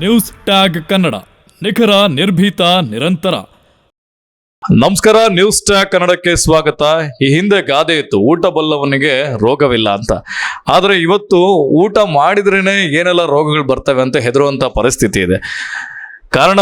News tag Kannada, ನಿಖರ, ನಿರ್ಭೀತ, ನಿರಂತರ. ನಮಸ್ಕಾರ, ನ್ಯೂಸ್ ಟ್ಯಾಗ್ ಕನ್ನಡಕ್ಕೆ ಸ್ವಾಗತ. ಈ ಹಿಂದೆ ಗಾದೆ ಇತ್ತು, ಊಟ ಬಲ್ಲವನಿಗೆ ರೋಗವಿಲ್ಲ ಅಂತ. ಆದರೆ ಇವತ್ತು ಊಟ ಮಾಡಿದ್ರೇನೆ ಏನೆಲ್ಲ ರೋಗಗಳು ಬರ್ತವೆ ಅಂತ ಹೆದರುವಂತ ಪರಿಸ್ಥಿತಿ ಇದೆ. ಕಾರಣ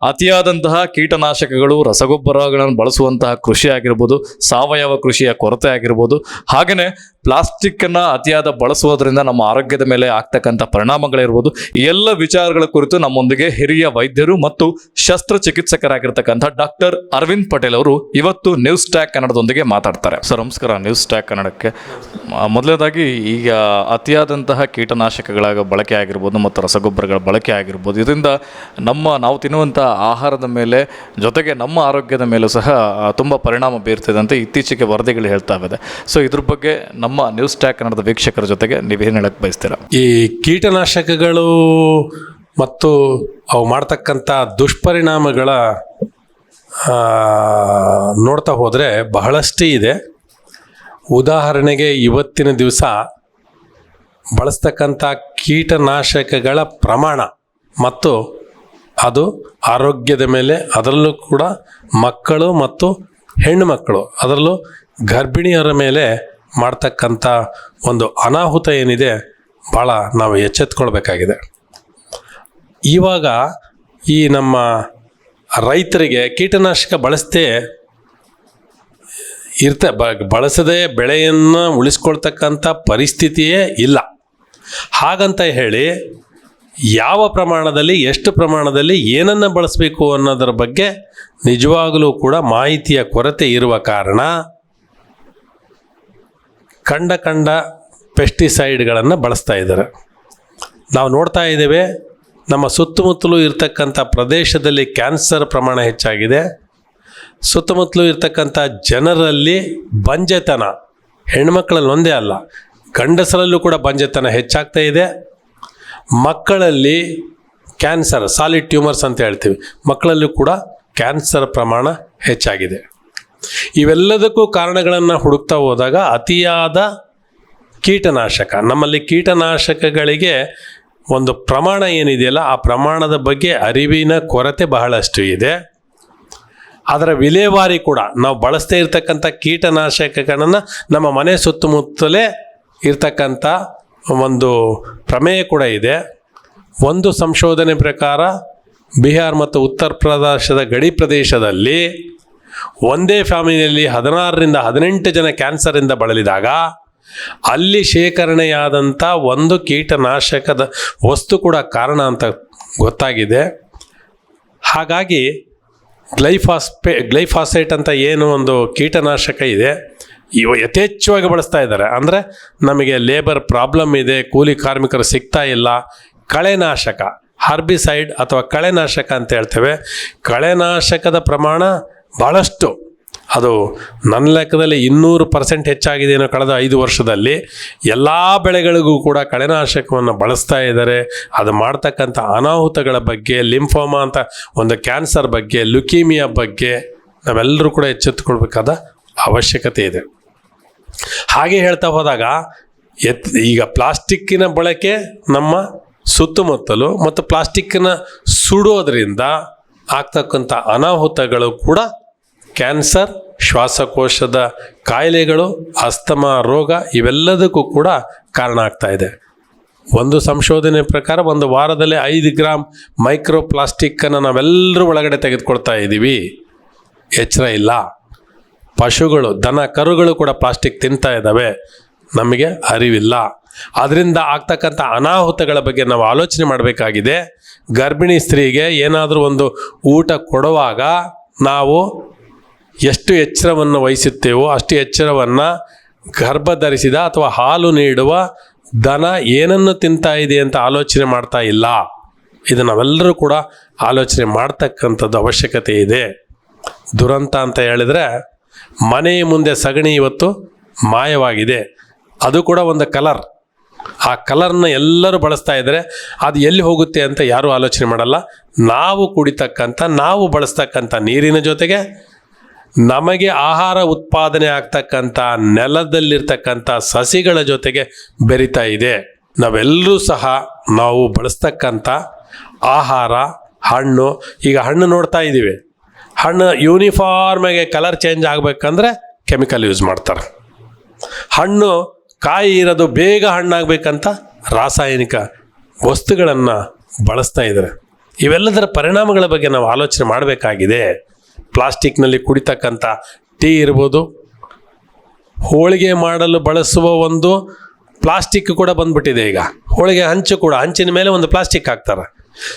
ಅತಿಯಾದಂತಹ ಕೀಟನಾಶಕಗಳು, ರಸಗೊಬ್ಬರಗಳನ್ನು ಬಳಸುವಂತಹ ಕೃಷಿ ಆಗಿರ್ಬೋದು, ಸಾವಯವ ಕೃಷಿಯ ಕೊರತೆ ಆಗಿರ್ಬೋದು, ಹಾಗೆಯೇ ಪ್ಲಾಸ್ಟಿಕ್ ಅನ್ನ ಅತಿಯಾದ ಬಳಸುವುದರಿಂದ ನಮ್ಮ ಆರೋಗ್ಯದ ಮೇಲೆ ಆಗ್ತಕ್ಕಂಥ ಪರಿಣಾಮಗಳಿರ್ಬೋದು. ಈ ಎಲ್ಲ ವಿಚಾರಗಳ ಕುರಿತು ನಮ್ಮೊಂದಿಗೆ ಹಿರಿಯ ವೈದ್ಯರು ಮತ್ತು ಶಸ್ತ್ರಚಿಕಿತ್ಸಕರಾಗಿರ್ತಕ್ಕಂಥ ಡಾಕ್ಟರ್ ಅರವಿಂದ್ ಪಟೇಲ್ ಅವರು ಇವತ್ತು ನ್ಯೂಸ್ ಟ್ಯಾಗ್ ಕನ್ನಡದೊಂದಿಗೆ ಮಾತಾಡ್ತಾರೆ. ಸರ್ ನಮಸ್ಕಾರ, ನ್ಯೂಸ್ ಟ್ಯಾಗ್ ಕನ್ನಡಕ್ಕೆ. ಮೊದಲನೇದಾಗಿ, ಈಗ ಅತಿಯಾದಂತಹ ಕೀಟನಾಶಕಗಳ ಬಳಕೆ ಆಗಿರ್ಬೋದು ಮತ್ತು ರಸಗೊಬ್ಬರಗಳ ಬಳಕೆ ಆಗಿರ್ಬೋದು, ಇದರಿಂದ ನಾವು ತಿನ್ನುವಂಥ ಆಹಾರದ ಮೇಲೆ ಜೊತೆಗೆ ನಮ್ಮ ಆರೋಗ್ಯದ ಮೇಲೂ ಸಹ ತುಂಬ ಪರಿಣಾಮ ಬೀರ್ತಿದೆ ಅಂತ ಇತ್ತೀಚೆಗೆ ವರದಿಗಳು ಹೇಳ್ತಾ ಇದೆ. ಸೊ ಇದ್ರ ಬಗ್ಗೆ ನಮ್ಮ ನ್ಯೂಸ್ ಟ್ಯಾಗ್ ಕನ್ನಡದ ವೀಕ್ಷಕರ ಜೊತೆಗೆ ನೀವೇನು ಹೇಳಕ್ಕೆ ಬಯಸ್ತೀರಾ? ಈ ಕೀಟನಾಶಕಗಳು ಮತ್ತು ಅವು ಮಾಡ್ತಕ್ಕಂಥ ದುಷ್ಪರಿಣಾಮಗಳ ನೋಡ್ತಾ ಹೋದರೆ ಬಹಳಷ್ಟೇ ಇದೆ. ಉದಾಹರಣೆಗೆ, ಇವತ್ತಿನ ದಿವಸ ಬಳಸ್ತಕ್ಕಂಥ ಕೀಟನಾಶಕಗಳ ಪ್ರಮಾಣ ಮತ್ತು ಅದು ಆರೋಗ್ಯದ ಮೇಲೆ, ಅದರಲ್ಲೂ ಕೂಡ ಮಕ್ಕಳು ಮತ್ತು ಹೆಣ್ಣು ಮಕ್ಕಳು, ಅದರಲ್ಲೂ ಗರ್ಭಿಣಿಯರ ಮೇಲೆ ಮಾಡ್ತಕ್ಕಂಥ ಒಂದು ಅನಾಹುತ ಏನಿದೆ, ಭಾಳ ನಾವು ಎಚ್ಚೆತ್ಕೊಳ್ಬೇಕಾಗಿದೆ. ಇವಾಗ ಈ ನಮ್ಮ ರೈತರಿಗೆ ಕೀಟನಾಶಕ ಬಳಸದೆ ಬೆಳೆಯನ್ನು ಉಳಿಸ್ಕೊಳ್ತಕ್ಕಂಥ ಪರಿಸ್ಥಿತಿಯೇ ಇಲ್ಲ. ಹಾಗಂತ ಹೇಳಿ ಯಾವ ಪ್ರಮಾಣದಲ್ಲಿ, ಎಷ್ಟು ಪ್ರಮಾಣದಲ್ಲಿ ಏನನ್ನು ಬಳಸಬೇಕು ಅನ್ನೋದರ ಬಗ್ಗೆ ನಿಜವಾಗಲೂ ಕೂಡ ಮಾಹಿತಿಯ ಕೊರತೆ ಇರುವ ಕಾರಣ ಕಂಡ ಪೆಸ್ಟಿಸೈಡ್ಗಳನ್ನು ಬಳಸ್ತಾ ಇದ್ದಾರೆ. ನಾವು ನೋಡ್ತಾ ಇದ್ದೇವೆ, ನಮ್ಮ ಸುತ್ತಮುತ್ತಲೂ ಇರ್ತಕ್ಕಂಥ ಪ್ರದೇಶದಲ್ಲಿ ಕ್ಯಾನ್ಸರ್ ಪ್ರಮಾಣ ಹೆಚ್ಚಾಗಿದೆ. ಸುತ್ತಮುತ್ತಲೂ ಇರ್ತಕ್ಕಂಥ ಜನರಲ್ಲಿ ಬಂಜೆತನ, ಹೆಣ್ಮಕ್ಳಲ್ಲಿ ಒಂದೇ ಅಲ್ಲ, ಗಂಡಸರಲ್ಲೂ ಕೂಡ ಬಂಜೆತನ ಹೆಚ್ಚಾಗ್ತಾ ಇದೆ. ಮಕ್ಕಳಲ್ಲಿ ಕ್ಯಾನ್ಸರ್, ಸಾಲಿಡ್ ಟ್ಯೂಮರ್ಸ್ ಅಂತ ಹೇಳ್ತೀವಿ, ಮಕ್ಕಳಲ್ಲೂ ಕೂಡ ಕ್ಯಾನ್ಸರ್ ಪ್ರಮಾಣ ಹೆಚ್ಚಾಗಿದೆ. ಇವೆಲ್ಲದಕ್ಕೂ ಕಾರಣಗಳನ್ನು ಹುಡುಕ್ತಾ ಹೋದಾಗ ಅತಿಯಾದ ಕೀಟನಾಶಕ, ನಮ್ಮಲ್ಲಿ ಕೀಟನಾಶಕಗಳಿಗೆ ಒಂದು ಪ್ರಮಾಣ ಏನಿದೆಯಲ್ಲ, ಆ ಪ್ರಮಾಣದ ಬಗ್ಗೆ ಅರಿವಿನ ಕೊರತೆ ಬಹಳಷ್ಟು ಇದೆ. ಅದರ ವಿಲೇವಾರಿ ಕೂಡ, ನಾವು ಬಳಸ್ತಾ ಇರ್ತಕ್ಕಂಥ ಕೀಟನಾಶಕಗಳನ್ನು ನಮ್ಮ ಮನೆ ಸುತ್ತಮುತ್ತಲೇ ಇರ್ತಕ್ಕಂಥ ಒಂದು ಪ್ರಮೇಯ ಕೂಡ ಇದೆ. ಒಂದು ಸಂಶೋಧನೆ ಪ್ರಕಾರ ಬಿಹಾರ್ ಮತ್ತು ಉತ್ತರ ಪ್ರದೇಶದ ಗಡಿ ಪ್ರದೇಶದಲ್ಲಿ ಒಂದೇ ಫ್ಯಾಮಿಲಿಯಲ್ಲಿ 16ರಿಂದ 18 ಜನ ಕ್ಯಾನ್ಸರಿಂದ ಬಳಲಿದಾಗ ಅಲ್ಲಿ ಶೇಖರಣೆಯಾದಂಥ ಒಂದು ಕೀಟನಾಶಕದ ವಸ್ತು ಕೂಡ ಕಾರಣ ಅಂತ ಗೊತ್ತಾಗಿದೆ. ಹಾಗಾಗಿ ಗ್ಲೈಫಾಸೇಟ್ ಅಂತ ಏನು ಒಂದು ಕೀಟನಾಶಕ ಇದೆ, ಯಥೇಚ್ಛವಾಗಿ ಬಳಸ್ತಾ ಇದ್ದಾರೆ. ಅಂದರೆ ನಮಗೆ ಲೇಬರ್ ಪ್ರಾಬ್ಲಮ್ ಇದೆ, ಕೂಲಿ ಕಾರ್ಮಿಕರು ಸಿಗ್ತಾ ಇಲ್ಲ. ಕಳೆನಾಶಕ, ಹರ್ಬಿಸೈಡ್ ಅಥವಾ ಕಳೆನಾಶಕ ಅಂತ ಹೇಳ್ತೇವೆ. ಕಳೆನಾಶಕದ ಪ್ರಮಾಣ ಭಾಳಷ್ಟು, ಅದು ನನ್ನ ಲೆಕ್ಕದಲ್ಲಿ 200% ಹೆಚ್ಚಾಗಿದೆ ಏನೋ ಕಳೆದ 5 ವರ್ಷದಲ್ಲಿ. ಎಲ್ಲ ಬೆಳೆಗಳಿಗೂ ಕೂಡ ಕಳೆನಾಶಕವನ್ನು ಬಳಸ್ತಾ ಇದ್ದಾರೆ. ಅದು ಮಾಡ್ತಕ್ಕಂಥ ಅನಾಹುತಗಳ ಬಗ್ಗೆ, ಲಿಂಫೋಮಾ ಅಂತ ಒಂದು ಕ್ಯಾನ್ಸರ್ ಬಗ್ಗೆ, ಲ್ಯುಕೀಮಿಯಾ ಬಗ್ಗೆ ನಾವೆಲ್ಲರೂ ಕೂಡ ಎಚ್ಚೆತ್ತುಕೊಳ್ಬೇಕಾದ ಅವಶ್ಯಕತೆ ಇದೆ. ಹಾಗೆ ಹೇಳ್ತಾ ಹೋದಾಗ ಈಗ ಪ್ಲಾಸ್ಟಿಕ್ಕಿನ ಬಳಕೆ ನಮ್ಮ ಸುತ್ತಮುತ್ತಲು ಮತ್ತು ಪ್ಲಾಸ್ಟಿಕ್ಕಿನ ಸುಡೋದ್ರಿಂದ ಆಗ್ತಕ್ಕಂಥ ಅನಾಹುತಗಳು ಕೂಡ ಕ್ಯಾನ್ಸರ್, ಶ್ವಾಸಕೋಶದ ಕಾಯಿಲೆಗಳು, ಅಸ್ತಮಾ ರೋಗ, ಇವೆಲ್ಲದಕ್ಕೂ ಕೂಡ ಕಾರಣ ಆಗ್ತಾ ಇದೆ. ಒಂದು ಸಂಶೋಧನೆ ಪ್ರಕಾರ ಒಂದು ವಾರದಲ್ಲಿ 5 ಗ್ರಾಮ್ ಮೈಕ್ರೋ ಪ್ಲಾಸ್ಟಿಕ್ಕನ್ನು ನಾವೆಲ್ಲರೂ ಒಳಗಡೆ ತೆಗೆದುಕೊಳ್ತಾ ಇದ್ದೀವಿ. ಎಚ್ಚರ ಇಲ್ಲ. ಪಶುಗಳು, ದನ ಕರುಗಳು ಕೂಡ ಪ್ಲಾಸ್ಟಿಕ್ ತಿಂತಾ ಇದ್ದಾವೆ, ನಮಗೆ ಅರಿವಿಲ್ಲ. ಅದರಿಂದ ಆಗ್ತಕ್ಕಂಥ ಅನಾಹುತಗಳ ಬಗ್ಗೆ ನಾವು ಆಲೋಚನೆ ಮಾಡಬೇಕಾಗಿದೆ. ಗರ್ಭಿಣಿ ಸ್ತ್ರೀಗೆ ಏನಾದರೂ ಒಂದು ಊಟ ಕೊಡುವಾಗ ನಾವು ಎಷ್ಟು ಎಚ್ಚರವನ್ನು ವಹಿಸುತ್ತೇವೋ ಅಷ್ಟು ಎಚ್ಚರವನ್ನು ಗರ್ಭ ಧರಿಸಿದ ಅಥವಾ ಹಾಲು ನೀಡುವ ದನ ಏನನ್ನು ತಿಂತಾ ಇದೆ ಅಂತ ಆಲೋಚನೆ ಮಾಡ್ತಾ ಇಲ್ಲ. ಇದು ನಾವೆಲ್ಲರೂ ಕೂಡ ಆಲೋಚನೆ ಮಾಡ್ತಕ್ಕಂಥದ್ದು ಅವಶ್ಯಕತೆ ಇದೆ. ದುರಂತ ಅಂತ ಹೇಳಿದರೆ, ಮನೆಯ ಮುಂದೆ ಸಗಣಿ ಇವತ್ತು ಮಾಯವಾಗಿದೆ. ಅದು ಕೂಡ ಒಂದು ಕಲರ್. ಆ ಕಲರ್ನ ಎಲ್ಲರೂ ಬಳಸ್ತಾ ಇದ್ದಾರೆ. ಅದು ಎಲ್ಲಿ ಹೋಗುತ್ತೆ ಅಂತ ಯಾರೂ ಆಲೋಚನೆ ಮಾಡಲ್ಲ. ನಾವು ಕುಡಿತಕ್ಕಂಥ, ನಾವು ಬಳಸ್ತಕ್ಕಂಥ ನೀರಿನ ಜೊತೆಗೆ ನಮಗೆ ಆಹಾರ ಉತ್ಪಾದನೆ ಆಗ್ತಕ್ಕಂಥ ನೆಲದಲ್ಲಿರ್ತಕ್ಕಂಥ ಸಸಿಗಳ ಜೊತೆಗೆ ಬೆರಿತಾ ಇದೆ. ನಾವೆಲ್ಲರೂ ಸಹ ನಾವು ಬಳಸ್ತಕ್ಕಂಥ ಆಹಾರ, ಹಣ್ಣು. ಈಗ ಹಣ್ಣು ನೋಡ್ತಾ ಇದ್ದೀವಿ, ಹಣ್ಣು ಯೂನಿಫಾರ್ಮಾಗಿ ಕಲರ್ ಚೇಂಜ್ ಆಗಬೇಕಂದ್ರೆ ಕೆಮಿಕಲ್ ಯೂಸ್ ಮಾಡ್ತಾರೆ. ಹಣ್ಣು ಕಾಯಿ ಇರೋದು ಬೇಗ ಹಣ್ಣಾಗಬೇಕಂತ ರಾಸಾಯನಿಕ ವಸ್ತುಗಳನ್ನು ಬಳಸ್ತಾ ಇದ್ದಾರೆ. ಇವೆಲ್ಲದರ ಪರಿಣಾಮಗಳ ಬಗ್ಗೆ ನಾವು ಆಲೋಚನೆ ಮಾಡಬೇಕಾಗಿದೆ. ಪ್ಲಾಸ್ಟಿಕ್ನಲ್ಲಿ ಕುಡಿತಕ್ಕಂಥ ಟೀ ಇರ್ಬೋದು, ಹೋಳಿಗೆ ಮಾಡಲು ಬಳಸುವ ಒಂದು ಪ್ಲಾಸ್ಟಿಕ್ ಕೂಡ ಬಂದ್ಬಿಟ್ಟಿದೆ. ಈಗ ಹೋಳಿಗೆ ಹಂಚು ಕೂಡ, ಹಂಚಿನ ಮೇಲೆ ಒಂದು ಪ್ಲಾಸ್ಟಿಕ್ ಹಾಕ್ತಾರೆ.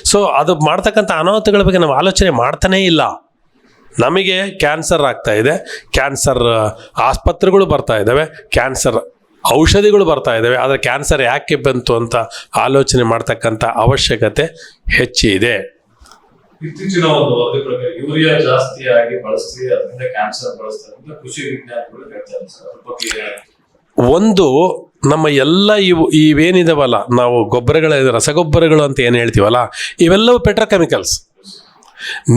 ಸೊ ಅದು ಮಾಡ್ತಕ್ಕಂಥ ಅನಾಹುತಗಳ ಬಗ್ಗೆ ನಾವು ಆಲೋಚನೆ ಮಾಡ್ತಾನೇ ಇಲ್ಲ. ನಮಗೆ ಕ್ಯಾನ್ಸರ್ ಆಗ್ತಾ ಇದೆ, ಕ್ಯಾನ್ಸರ್ ಆಸ್ಪತ್ರೆಗಳು ಬರ್ತಾ ಇದ್ದಾವೆ, ಕ್ಯಾನ್ಸರ್ ಔಷಧಿಗಳು ಬರ್ತಾ ಇದ್ದಾವೆ. ಆದರೆ ಕ್ಯಾನ್ಸರ್ ಯಾಕೆ ಬಂತು ಅಂತ ಆಲೋಚನೆ ಮಾಡ್ತಕ್ಕಂಥ ಅವಶ್ಯಕತೆ ಹೆಚ್ಚಿದೆ. ಇತ್ತೀಚಿನ ಒಂದು ವರದಿ ಪ್ರಕಾರ ಯೂರಿಯಾ ಜಾಸ್ತಿ ಆಗಿ ಬಳಸಿ ಅದರಿಂದ ಕ್ಯಾನ್ಸರ್ ಬಳಸ್ತಾರೆ ಅಂತ ಕೃಷಿ ವಿಜ್ಞಾನಿಗಳು ಹೇಳ್ತಾರೆ ಸರ್. ಅದ್ರ ಬಗ್ಗೆ ಒಂದು ನಮ್ಮ ಎಲ್ಲ ಇವೇನಿದಾವಲ್ಲ, ನಾವು ಗೊಬ್ಬರಗಳ ರಸಗೊಬ್ಬರಗಳು ಅಂತ ಏನು ಹೇಳ್ತೀವಲ್ಲ, ಇವೆಲ್ಲವೂ ಪೆಟ್ರೋಕೆಮಿಕಲ್ಸ್.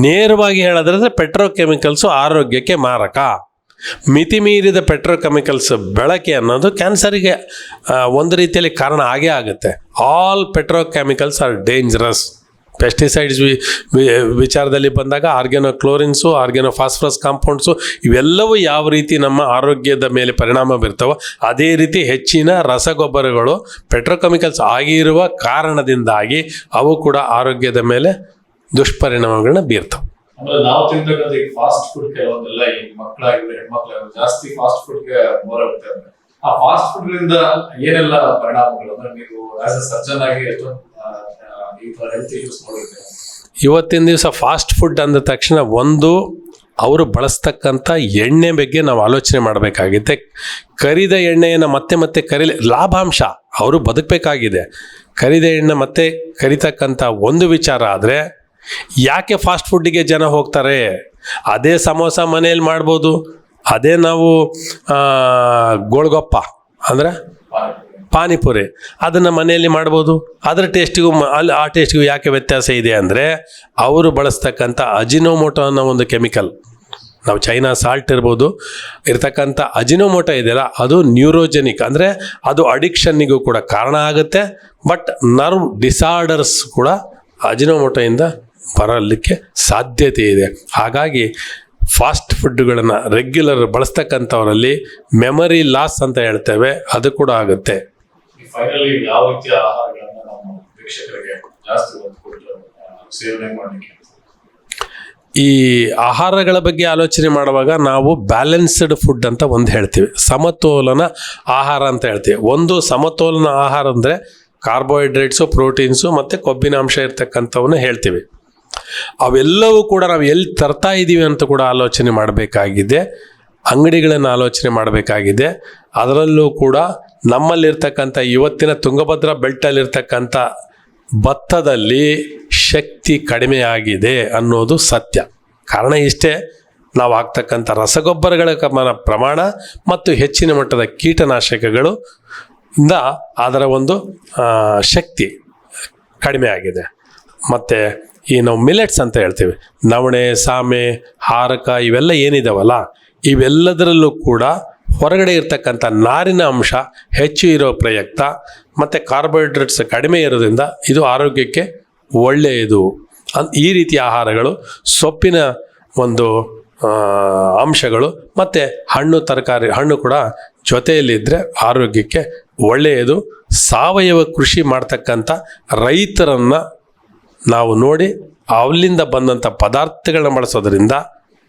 ನೇರವಾಗಿ ಹೇಳೋದ್ರಂದ್ರೆ ಪೆಟ್ರೋಕೆಮಿಕಲ್ಸು ಆರೋಗ್ಯಕ್ಕೆ ಮಾರಕ. ಮಿತಿ ಮೀರಿದ ಪೆಟ್ರೋಕೆಮಿಕಲ್ಸ್ ಬಳಕೆ ಅನ್ನೋದು ಕ್ಯಾನ್ಸರಿಗೆ ಒಂದು ರೀತಿಯಲ್ಲಿ ಕಾರಣ ಆಗೇ ಆಗುತ್ತೆ. All petrochemicals are dangerous. Pesticides ವಿಚಾರದಲ್ಲಿ ಬಂದಾಗ ಆರ್ಗ್ಯಾನೋಕ್ಲೋರಿನ್ಸು, ಆರ್ಗ್ಯಾನೋಫಾಸ್ಫರಸ್ ಕಾಂಪೌಂಡ್ಸು ಇವೆಲ್ಲವೂ ಯಾವ ರೀತಿ ನಮ್ಮ ಆರೋಗ್ಯದ ಮೇಲೆ ಪರಿಣಾಮ ಬೀರ್ತಾವೋ ಅದೇ ರೀತಿ ಹೆಚ್ಚಿನ ರಸಗೊಬ್ಬರಗಳು ಪೆಟ್ರೋಕೆಮಿಕಲ್ಸ್ ಆಗಿರುವ ಕಾರಣದಿಂದಾಗಿ ಅವು ಕೂಡ ಆರೋಗ್ಯದ ಮೇಲೆ ದುಷ್ಪರಿಣಾಮಗಳನ್ನ ಬೀರ್ತವೆ. ಅಂದ್ರೆ ನಾವು ತಿಂತಕ್ಕಂಥ ಈ ಫಾಸ್ಟ್ ಫುಡ್ ಕೆಲವೊಂದೆಲ್ಲ ಈ ಮಕ್ಕಳಾಗಿದ್ರೆ ಹೆಣ್ಮಕ್ಳಾಗಿದ್ರೆ ಜಾಸ್ತಿ ಫಾಸ್ಟ್ ಫುಡ್ಗೆ ಮೊರೆ. ಆ ಫಾಸ್ಟ್ ಫುಡ್ ರಿಂದ ಏನೆಲ್ಲ ಪರಿಣಾಮಗಳು ಅಂದ್ರೆ ನೀವು ಆಸ್ ಎ ಸರ್ಜನ್ ಆಗಿ ಎಷ್ಟೊಂದು ಹೆಲ್ತ್ ಇಶ್ಯೂಸ್ ನೋಡಿರ್ತೀರ. ಇವತ್ತಿನ ದಿವಸ ಫಾಸ್ಟ್ ಫುಡ್ ಅಂದ ತಕ್ಷಣ ಒಂದು ಅವರು ಬಳಸ್ತಕ್ಕಂಥ ಎಣ್ಣೆ ಬಗ್ಗೆ ನಾವು ಆಲೋಚನೆ ಮಾಡಬೇಕಾಗಿದೆ. ಕರಿದ ಎಣ್ಣೆಯನ್ನು ಮತ್ತೆ ಮತ್ತೆ ಲಾಭಾಂಶ ಅವರು ಬದುಕಬೇಕಾಗಿದೆ. ಕರಿದ ಎಣ್ಣೆ ಮತ್ತೆ ಕರಿತಕ್ಕಂಥ ಒಂದು ವಿಚಾರ ಆದರೆ ಯಾಕೆ ಫಾಸ್ಟ್ ಫುಡ್ಡಿಗೆ ಜನ ಹೋಗ್ತಾರೆ? ಅದೇ ಸಮೋಸ ಮನೆಯಲ್ಲಿ ಮಾಡ್ಬೋದು, ಅದೇ ನಾವು ಗೋಳ್ಗೊಪ್ಪ ಅಂದರೆ ಪಾನಿಪುರಿ ಅದನ್ನು ಮನೆಯಲ್ಲಿ ಮಾಡ್ಬೋದು. ಅದರ ಟೇಸ್ಟಿಗೂ ಆ ಟೇಸ್ಟಿಗೂ ಯಾಕೆ ವ್ಯತ್ಯಾಸ ಇದೆ ಅಂದರೆ ಅವರು ಬಳಸ್ತಕ್ಕಂಥ ಅಜಿನೋಮೋಟೊ ಅನ್ನೋ ಒಂದು ಕೆಮಿಕಲ್, ನಾವು ಚೈನಾ ಸಾಲ್ಟ್ ಇರ್ತಕ್ಕಂಥ ಅಜಿನೋಮೋಟೊ ಇದೆಯಲ್ಲ, ಅದು ನ್ಯೂರೋಜೆನಿಕ್, ಅಂದರೆ ಅದು ಅಡಿಕ್ಷನ್ನಿಗೂ ಕೂಡ ಕಾರಣ ಆಗುತ್ತೆ. ಬಟ್ ನರ್ವ್ ಡಿಸಾರ್ಡರ್ಸ್ ಕೂಡ ಅಜಿನೋಮೋಟೊಯಿಂದ ಬರಲಿಕ್ಕೆ ಸಾಧ್ಯತೆ ಇದೆ. ಹಾಗಾಗಿ ಫಾಸ್ಟ್ ಫುಡ್ಗಳನ್ನು ರೆಗ್ಯುಲರ್ ಬಳಸ್ತಕ್ಕಂಥವರಲ್ಲಿ ಮೆಮರಿ ಲಾಸ್ ಅಂತ ಹೇಳ್ತೇವೆ, ಅದು ಕೂಡ ಆಗುತ್ತೆ. ಫೈನಲಿ ಯಾವ ರೀತಿಯ ಆಹಾರಗಳನ್ನ ನಮ್ಮ ವೀಕ್ಷಕರಿಗೆ ಜಾಸ್ತಿ ಒತ್ತು ಕೊಟ್ಟು ಸೇವನೆ ಮಾಡಲಿಕ್ಕೆ? ಈ ಆಹಾರಗಳ ಬಗ್ಗೆ ಆಲೋಚನೆ ಮಾಡುವಾಗ ನಾವು ಬ್ಯಾಲೆನ್ಸ್ಡ್ ಫುಡ್ ಅಂತ ಒಂದು ಹೇಳ್ತೀವಿ, ಸಮತೋಲನ ಆಹಾರ ಅಂತ ಹೇಳ್ತೀವಿ. ಒಂದು ಸಮತೋಲನ ಆಹಾರ ಅಂದರೆ ಕಾರ್ಬೋಹೈಡ್ರೇಟ್ಸು, ಪ್ರೋಟೀನ್ಸು ಮತ್ತು ಕೊಬ್ಬಿನ ಅಂಶ ಇರ್ತಕ್ಕಂಥವನ್ನ ಹೇಳ್ತೀವಿ. ಅವೆಲ್ಲವೂ ಕೂಡ ನಾವು ಎಲ್ಲಿ ತರ್ತಾ ಇದ್ದೀವಿ ಅಂತ ಕೂಡ ಆಲೋಚನೆ ಮಾಡಬೇಕಾಗಿದೆ. ಅಂಗಡಿಗಳನ್ನು ಆಲೋಚನೆ ಮಾಡಬೇಕಾಗಿದೆ. ಅದರಲ್ಲೂ ಕೂಡ ನಮ್ಮಲ್ಲಿರ್ತಕ್ಕಂಥ ಇವತ್ತಿನ ತುಂಗಭದ್ರಾ ಬೆಲ್ಟಲ್ಲಿರ್ತಕ್ಕಂಥ ಭತ್ತದಲ್ಲಿ ಶಕ್ತಿ ಕಡಿಮೆಯಾಗಿದೆ ಅನ್ನೋದು ಸತ್ಯ. ಕಾರಣ ಇಷ್ಟೇ, ನಾವು ಹಾಕ್ತಕ್ಕಂಥ ರಸಗೊಬ್ಬರಗಳ ಪ್ರಮಾಣ ಮತ್ತು ಹೆಚ್ಚಿನ ಮಟ್ಟದ ಕೀಟನಾಶಕಗಳು ಇಂದ ಅದರ ಒಂದು ಶಕ್ತಿ ಕಡಿಮೆ ಆಗಿದೆ. ಮತ್ತು ಈ ನಾವು ಮಿಲೆಟ್ಸ್ ಅಂತ ಹೇಳ್ತೀವಿ, ನವಣೆ, ಸಾಮೆ, ಹಾರಕ ಇವೆಲ್ಲ ಏನಿದಾವಲ್ಲ, ಇವೆಲ್ಲದರಲ್ಲೂ ಕೂಡ ಹೊರಗಡೆ ಇರ್ತಕ್ಕಂಥ ನಾರಿನ ಅಂಶ ಹೆಚ್ಚು ಇರೋ ಪ್ರಯುಕ್ತ ಮತ್ತು ಕಾರ್ಬೋಹೈಡ್ರೇಟ್ಸ್ ಕಡಿಮೆ ಇರೋದ್ರಿಂದ ಇದು ಆರೋಗ್ಯಕ್ಕೆ ಒಳ್ಳೆಯದು. ಈ ರೀತಿಯ ಆಹಾರಗಳು, ಸೊಪ್ಪಿನ ಒಂದು ಅಂಶಗಳು ಮತ್ತು ಹಣ್ಣು ತರಕಾರಿ, ಹಣ್ಣು ಕೂಡ ಜೊತೆಯಲ್ಲಿದ್ದರೆ ಆರೋಗ್ಯಕ್ಕೆ ಒಳ್ಳೆಯದು. ಸಾವಯವ ಕೃಷಿ ಮಾಡ್ತಕ್ಕಂಥ ರೈತರನ್ನು ನಾವು ನೋಡಿ ಅಲ್ಲಿಂದ ಬಂದಂಥ ಪದಾರ್ಥಗಳನ್ನ ಬಳಸೋದ್ರಿಂದ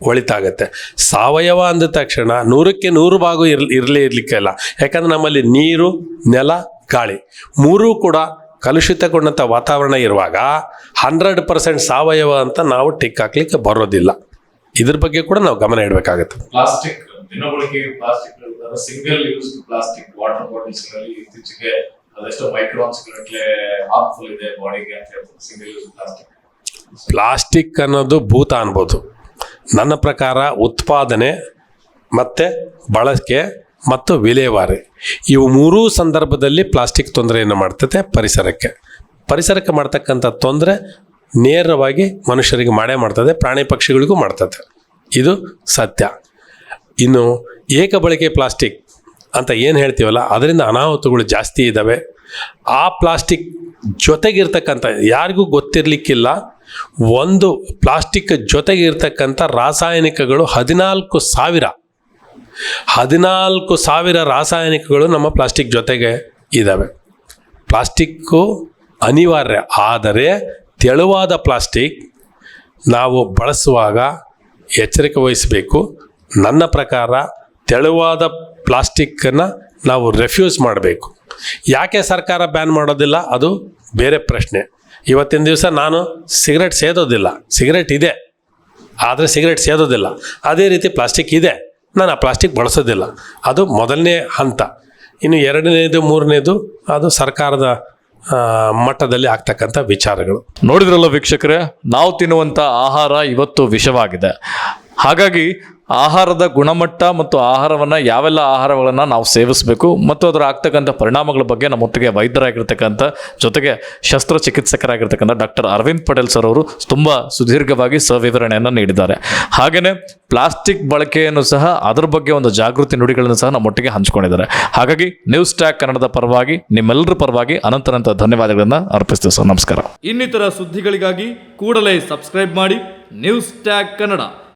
ಒಳಿತಾಗತ್ತೆ. ಸಾವಯವ ಅಂದ ತಕ್ಷಣ 100ಕ್ಕೆ 100 ಭಾಗ ಇರಲಿಕ್ಕಿಲ್ಲ. ಯಾಕಂದರೆ ನಮ್ಮಲ್ಲಿ ನೀರು, ನೆಲ, ಗಾಳಿ ಮೂರೂ ಕೂಡ ಕಲುಷಿತಗೊಂಡಂಥ ವಾತಾವರಣ ಇರುವಾಗ 100% ಸಾವಯವ ಅಂತ ನಾವು ಟಿಕ್ ಹಾಕ್ಲಿಕ್ಕೆ ಬರೋದಿಲ್ಲ. ಇದ್ರ ಬಗ್ಗೆ ಕೂಡ ನಾವು ಗಮನ ಇಡಬೇಕಾಗತ್ತೆ. ಪ್ಲಾಸ್ಟಿಕ್ ದಿನಬಳಕೆ plastic single use plastic water bottles ಗಳಲ್ಲಿ ಇತ್ತೀಚೆಗೆ ಅದೆಷ್ಟೋ ಮೈಕ್ರಾನ್ಸ್ ಗಟ್ಟಲೆ ಹಾರ್ಮ್ಫುಲ್ ಇದೆ ಬಾಡಿಗೆ ಅಂತ ಹೇಳ್ತಾರೆ ಸಿಂಗಲ್ ಯೂಸ್ ಪ್ಲಾಸ್ಟಿಕ್. ಪ್ಲಾಸ್ಟಿಕ್ ಅನ್ನೋದು ಭೂತ ಅನ್ಬೋದು. ನನ್ನ ಪ್ರಕಾರ ಉತ್ಪಾದನೆ ಮತ್ತು ಬಳಕೆ ಮತ್ತು ವಿಲೇವಾರಿ ಇವು ಮೂರೂ ಸಂದರ್ಭದಲ್ಲಿ ಪ್ಲಾಸ್ಟಿಕ್ ತೊಂದರೆಯನ್ನು ಮಾಡ್ತದೆ ಪರಿಸರಕ್ಕೆ ಮಾಡ್ತಕ್ಕಂಥ ತೊಂದರೆ ನೇರವಾಗಿ ಮನುಷ್ಯರಿಗೆ ಮಾಡೇ ಮಾಡ್ತದೆ, ಪ್ರಾಣಿ ಪಕ್ಷಿಗಳಿಗೂ ಮಾಡ್ತದೆ. ಇದು ಸತ್ಯ. ಇನ್ನು ಏಕಬಳಕೆ ಪ್ಲಾಸ್ಟಿಕ್ ಅಂತ ಏನು ಹೇಳ್ತೀವಲ್ಲ, ಅದರಿಂದ ಅನಾಹುತಗಳು ಜಾಸ್ತಿ ಇದ್ದಾವೆ. ಆ ಪ್ಲಾಸ್ಟಿಕ್ ಜೊತೆಗಿರ್ತಕ್ಕಂಥ ಯಾರಿಗೂ ಗೊತ್ತಿರಲಿಕ್ಕಿಲ್ಲ, ಒಂದು ಪ್ಲಾಸ್ಟಿಕ್ ಜೊತೆಗಿರ್ತಕ್ಕಂಥ ರಾಸಾಯನಿಕಗಳು 14,000 ರಾಸಾಯನಿಕಗಳು ನಮ್ಮ ಪ್ಲಾಸ್ಟಿಕ್ ಜೊತೆಗೆ ಇದ್ದಾವೆ. ಪ್ಲಾಸ್ಟಿಕ್ಕು ಅನಿವಾರ್ಯ, ಆದರೆ ತೆಳುವಾದ ಪ್ಲಾಸ್ಟಿಕ್ ನಾವು ಬಳಸುವಾಗ ಎಚ್ಚರಿಕೆ ವಹಿಸಬೇಕು. ನನ್ನ ಪ್ರಕಾರ ತೆಳುವಾದ ಪ್ಲಾಸ್ಟಿಕ್ಕನ್ನು ನಾವು ರೆಫ್ಯೂಸ್ ಮಾಡಬೇಕು. ಯಾಕೆ ಸರ್ಕಾರ ಬ್ಯಾನ್ ಮಾಡೋದಿಲ್ಲ ಅದು ಬೇರೆ ಪ್ರಶ್ನೆ. ಇವತ್ತಿನ ದಿವಸ ನಾನು ಸಿಗರೆಟ್ ಸೇದೋದಿಲ್ಲ, ಸಿಗರೆಟ್ ಇದೆ ಆದರೆ ಸಿಗರೆಟ್ ಸೇದೋದಿಲ್ಲ. ಅದೇ ರೀತಿ ಪ್ಲಾಸ್ಟಿಕ್ ಇದೆ, ನಾನು ಆ ಪ್ಲಾಸ್ಟಿಕ್ ಬಳಸೋದಿಲ್ಲ. ಅದು ಮೊದಲನೇ ಹಂತ. ಇನ್ನು 2ನೇದು 3ನೇದು ಅದು ಸರ್ಕಾರದ ಮಟ್ಟದಲ್ಲಿ ಆಗ್ತಕ್ಕಂಥ ವಿಚಾರಗಳು. ನೋಡಿದ್ರಲ್ಲ ವೀಕ್ಷಕರೇ, ನಾವು ತಿನ್ನುವಂಥ ಆಹಾರ ಇವತ್ತು ವಿಷವಾಗಿದೆ. ಹಾಗಾಗಿ ಆಹಾರದ ಗುಣಮಟ್ಟ ಮತ್ತು ಆಹಾರವನ್ನು ಯಾವೆಲ್ಲ ಆಹಾರಗಳನ್ನು ನಾವು ಸೇವಿಸಬೇಕು ಮತ್ತು ಅದರ ಆಗ್ತಕ್ಕಂಥ ಪರಿಣಾಮಗಳ ಬಗ್ಗೆ ನಮ್ಮೊಟ್ಟಿಗೆ ವೈದ್ಯರಾಗಿರ್ತಕ್ಕಂಥ ಜೊತೆಗೆ ಶಸ್ತ್ರಚಿಕಿತ್ಸಕರಾಗಿರ್ತಕ್ಕಂಥ ಡಾಕ್ಟರ್ ಅರವಿಂದ್ ಪಟೇಲ್ ಸರ್ ಅವರು ತುಂಬ ಸುದೀರ್ಘವಾಗಿ ಸವಿವರಣೆಯನ್ನು ನೀಡಿದ್ದಾರೆ. ಹಾಗೆಯೇ ಪ್ಲಾಸ್ಟಿಕ್ ಬಳಕೆಯನ್ನು ಸಹ ಅದರ ಬಗ್ಗೆ ಒಂದು ಜಾಗೃತಿ ನುಡಿಗಳನ್ನು ಸಹ ನಮ್ಮೊಟ್ಟಿಗೆ ಹಂಚಿಕೊಂಡಿದ್ದಾರೆ. ಹಾಗಾಗಿ ನ್ಯೂಸ್ ಟ್ಯಾಗ್ ಕನ್ನಡದ ಪರವಾಗಿ ನಿಮ್ಮೆಲ್ಲರ ಪರವಾಗಿ ಅನಂತ ಧನ್ಯವಾದಗಳನ್ನು ಅರ್ಪಿಸ್ತೀವಿ ಸರ್. ನಮಸ್ಕಾರ. ಇನ್ನಿತರ ಸುದ್ದಿಗಳಿಗಾಗಿ ಕೂಡಲೇ ಸಬ್ಸ್ಕ್ರೈಬ್ ಮಾಡಿ ನ್ಯೂಸ್ ಟ್ಯಾಗ್ ಕನ್ನಡ.